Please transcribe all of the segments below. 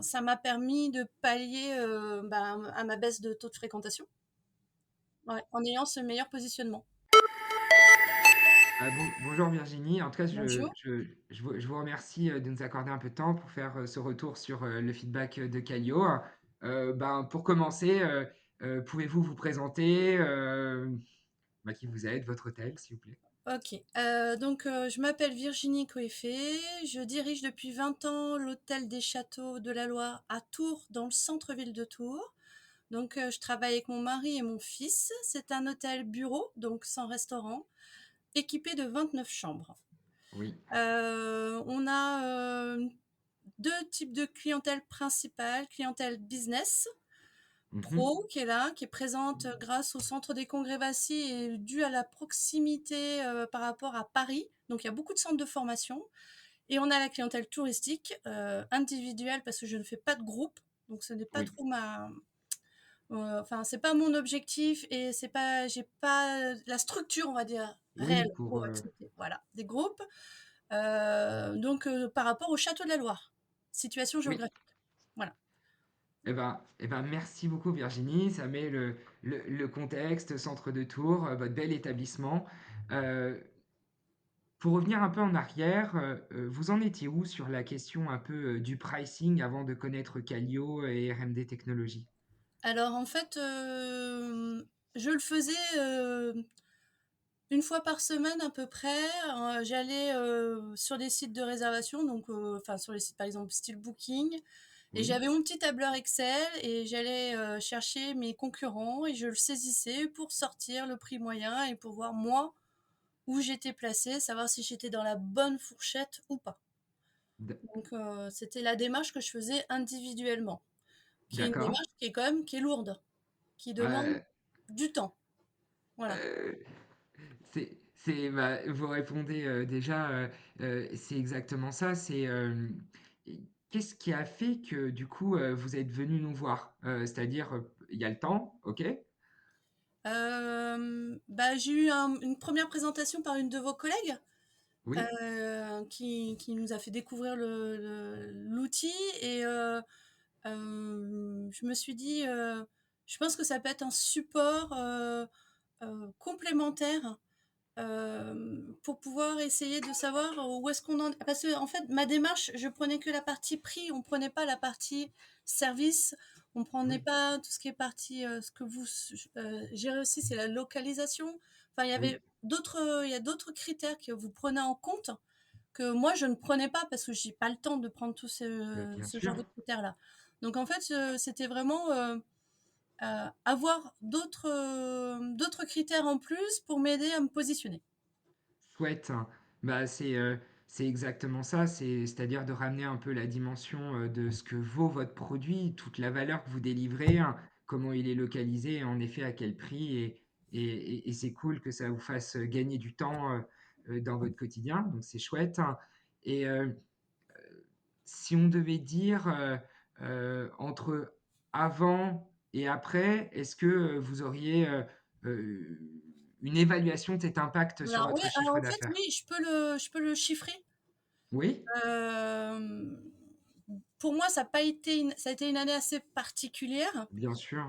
Ça m'a permis de pallier, à ma baisse de taux de fréquentation, ouais, en ayant ce meilleur positionnement. Bonjour Virginie. En tout cas, Bonjour. je vous remercie de nous accorder un peu de temps pour faire ce retour sur le feedback de Calio. Pour commencer, pouvez-vous vous présenter, qui vous êtes, votre hôtel, s'il vous plaît? OK, je m'appelle Virginie Coeffet, je dirige depuis 20 ans l'hôtel des Châteaux de la Loire à Tours, dans le centre-ville de Tours. Je travaille avec mon mari et mon fils. C'est un hôtel bureau, donc sans restaurant, équipé de 29 chambres. Oui. On a 2 types de clientèle principale, clientèle business, Mhm. pro qui est là, qui est présente grâce au centre des congrès Vassy et dû à la proximité par rapport à Paris. Donc il y a beaucoup de centres de formation. Et on a la clientèle touristique, individuelle, parce que je ne fais pas de groupe. Donc ce n'est pas Oui. trop enfin, c'est pas mon objectif et j'ai pas la structure, on va dire, Oui, réelle pour accepter. Voilà, des groupes. Par rapport au château de la Loire, situation oui. géographique. Voilà. Merci beaucoup Virginie. Ça met le contexte, centre de Tours, votre bel établissement. Euh, Pour revenir un peu en arrière, vous en étiez où sur la question un peu, du pricing avant de connaître Qualio et RMD Technologies? Alors en fait, je le faisais une fois par semaine à peu près. J'allais sur des sites de réservation, enfin sur les sites par exemple style Booking, et Oui, j'avais mon petit tableur Excel et j'allais chercher mes concurrents et je le saisissais pour sortir le prix moyen et pour voir moi où j'étais placée, savoir si j'étais dans la bonne fourchette ou pas. d C'était la démarche que je faisais individuellement, qui est une d'accord. démarche qui est quand même qui est lourde, qui demande Heu, du temps. Voilà. heu, vous répondez, déjà, c'est exactement ça. Qu'est-ce qui a fait que du coup, vous êtes venu nous voir? C'est-à-dire, il y a le temps, OK. J'ai eu une première présentation par une de vos collègues Oui, qui nous a fait découvrir l'outil et je me suis dit, je pense que ça peut être un support complémentaire pour pouvoir essayer de savoir où est-ce qu'on en est. Parce que, en fait, ma démarche, je prenais que la partie prix, on prenait pas la partie service, on prenait oui, pas tout ce qui est partie, ce que vous gérez aussi, c'est la localisation. Enfin, oui, il y a d'autres critères que vous prenez en compte que moi, je ne prenais pas parce que j'ai pas le temps de prendre tout bien ce genre de sûr. critères-là. Donc, en fait, c'était vraiment avoir d'autres critères en plus pour m'aider à me positionner. Chouette. C'est exactement ça, c'est-à-dire de ramener un peu la dimension, de ce que vaut votre produit, toute la valeur que vous délivrez, hein, comment il est localisé et en effet à quel prix et c'est cool que ça vous fasse gagner du temps, dans votre quotidien, donc c'est chouette, hein. Et si on devait dire, entre avant et après, est-ce que, vous auriez, une évaluation de cet impact sur votre Alors chiffre en fait, d'affaires? oui, je peux le chiffrer. Oui, Hem, pour moi, ça a été une année assez particulière, bien sûr,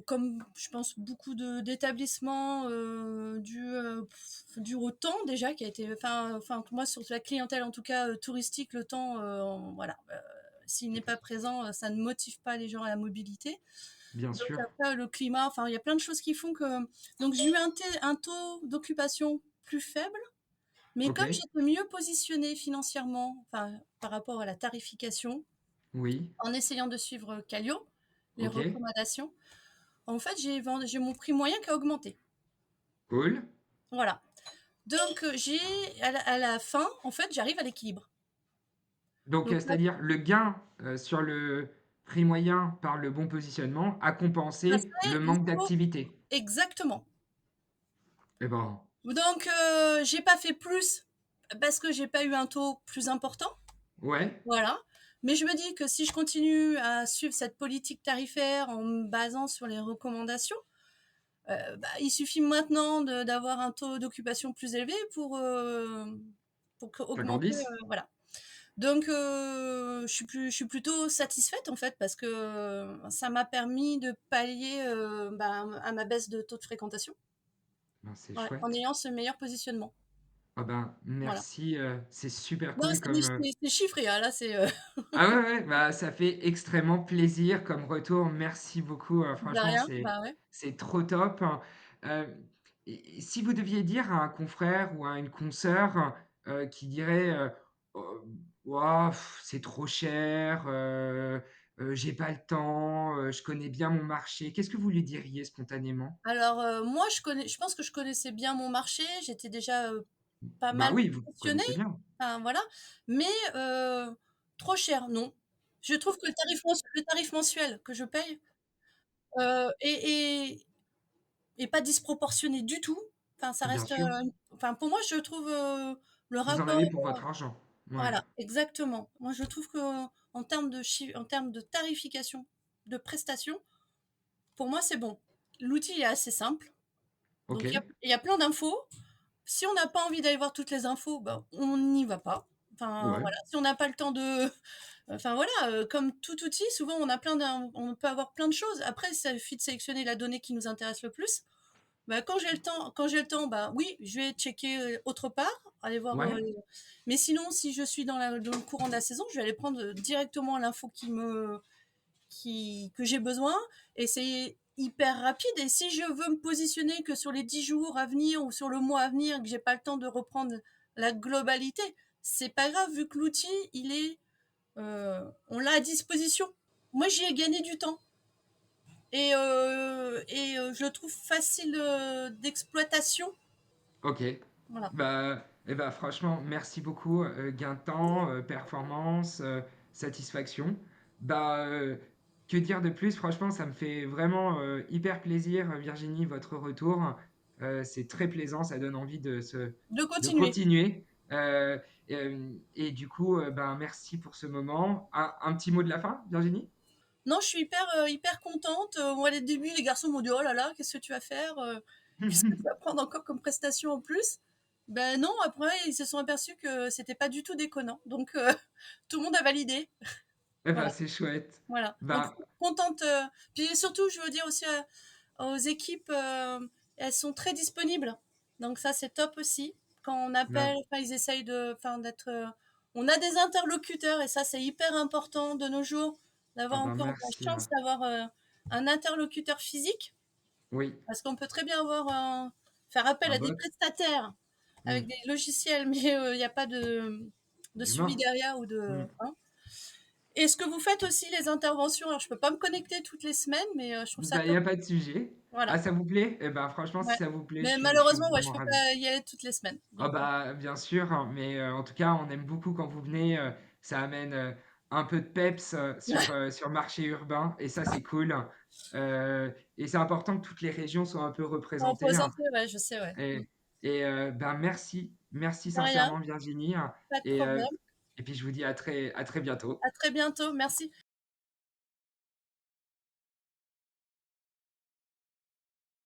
comme je pense beaucoup d'établissements, dû au temps déjà qui a été moi sur la clientèle en tout cas, touristique, le temps, voilà, s'il n'est pas présent, ça ne motive pas les gens à la mobilité. bien Donc sûr. après le climat, enfin il y a plein de choses qui font que j'ai eu un taux d'occupation plus faible. Mais comme OK, j'étais mieux positionnée financièrement, enfin, par rapport à la tarification, oui, en essayant de suivre Qualio, les OK, recommandations, en fait, j'ai mon prix moyen qui a augmenté. cool. Voilà. À la fin, en fait, j'arrive à l'équilibre. Donc, Donc là, c'est-à-dire le gain, sur le prix moyen par le bon positionnement a ça compensé le serait il manque faut d'activité? exactement. Eh ben, J'ai pas fait plus parce que j'ai pas eu un taux plus important, ouais, voilà. Mais je me dis que si je continue à suivre cette politique tarifaire en me basant sur les recommandations, il suffit maintenant d'avoir un taux d'occupation plus élevé pour ça augmenter, grandisse. voilà. Donc je suis plutôt satisfaite, en fait, parce que ça m'a permis de pallier, à ma baisse de taux de fréquentation. Ben, c'est Ouais, en chouette. ayant ce meilleur positionnement. Ah ben, Voilà. merci, c'est super Non, cool comme, c'est chiffré, hein, là, c'est, ah ouais, ouais, bah, ça fait extrêmement plaisir comme retour. Merci beaucoup, de franchement, rien, bah, ouais. c'est trop top. Et si vous deviez dire à un confrère ou à une consoeur, qui dirait, «Oh, ouah, c'est trop cher, j'ai pas le temps, je connais bien mon marché», qu'est-ce que vous lui diriez spontanément? Alors, moi, je pense que je connaissais bien mon marché, j'étais déjà, pas Bah mal oui, vous positionnée, connaissez bien, enfin, voilà, mais trop cher, non. Je trouve que le tarif mensuel que je paye, est pas disproportionné du tout. Enfin, ça bien reste, sûr. enfin, pour moi, je trouve, le Vous en rapport, avez pour votre argent. Ouais, voilà, exactement. Moi, je trouve en termes de tarification, de prestations, pour moi, c'est bon. L'outil est assez simple, donc OK, il y a plein d'infos. Si on n'a pas envie d'aller voir toutes les infos, ben, on n'y va pas. Enfin, ouais, voilà, si on n'a pas le temps de enfin, voilà, comme tout outil, souvent on peut avoir plein de choses. Après, ça suffit de sélectionner la donnée qui nous intéresse le plus. Bah, quand j'ai le temps, bah, oui, je vais checker, autre part, aller voir, ouais, mais sinon, si je suis dans le courant de la saison, je vais aller prendre, directement l'info que j'ai besoin, et c'est hyper rapide. Et si je veux me positionner que sur les 10 jours à venir ou sur le mois à venir, que j'ai pas le temps de reprendre la globalité, c'est pas grave vu que l'outil, on l'a à disposition. Moi, j'y ai gagné du temps je le trouve facile, d'exploitation. OK. Voilà. Bah, et bah, franchement, merci beaucoup, gain de temps, performance, satisfaction. Bah, que dire de plus? Franchement, ça me fait vraiment, hyper plaisir, Virginie, votre retour. C'est très plaisant, ça donne envie De de continuer. continuer. Et du coup, ben, merci pour ce moment. Un petit mot de la fin, Virginie? Non, je suis hyper contente. Moi, les débuts, les garçons m'ont dit: «Oh là là, qu'est-ce que tu vas faire? Qu'est-ce que tu vas prendre encore comme prestation en plus?» Ben non, après, ils se sont aperçus que c'était pas du tout déconnant. Donc, tout le monde a validé. Eh ben, Voilà, c'est chouette. voilà. Donc, Ben, contente. Puis surtout, je veux dire aussi aux équipes, elles sont très disponibles. Donc ça, c'est top aussi. Quand on appelle, ben, enfin, ils essayent d'être. On a des interlocuteurs et ça, c'est hyper important de nos jours ah d'avoir ben, encore la merci, chance hein. d'avoir un interlocuteur physique, Oui, parce qu'on peut très bien faire appel un à des bot. prestataires avec Mmh. des logiciels, mais il n'y a pas de suivi D'humain. derrière ou Mmh. hein. Est-ce que vous faites aussi les interventions? Alors, je peux pas me connecter toutes les semaines, mais je trouve ça Bah, il y top. a pas de sujet. Ah, Voilà. ça vous plaît? Eh ben, franchement, si Ouais. ça vous plaît, Mais je suis malheureusement, ouais, je vraiment peux ravi. pas y aller toutes les semaines. Ah Donc, bah, bien sûr, hein, mais en tout cas, on aime beaucoup quand vous venez, ça amène, un peu de peps, sur marché urbain et ça, c'est cool. Et c'est important que toutes les régions soient un peu pour représentées, hein, représenter, ouais, je sais, ouais. Mmh. ben, merci. Merci De rien, sincèrement Virginie, hein, pas de et problème. et puis je vous dis à très bientôt. À très bientôt. Merci.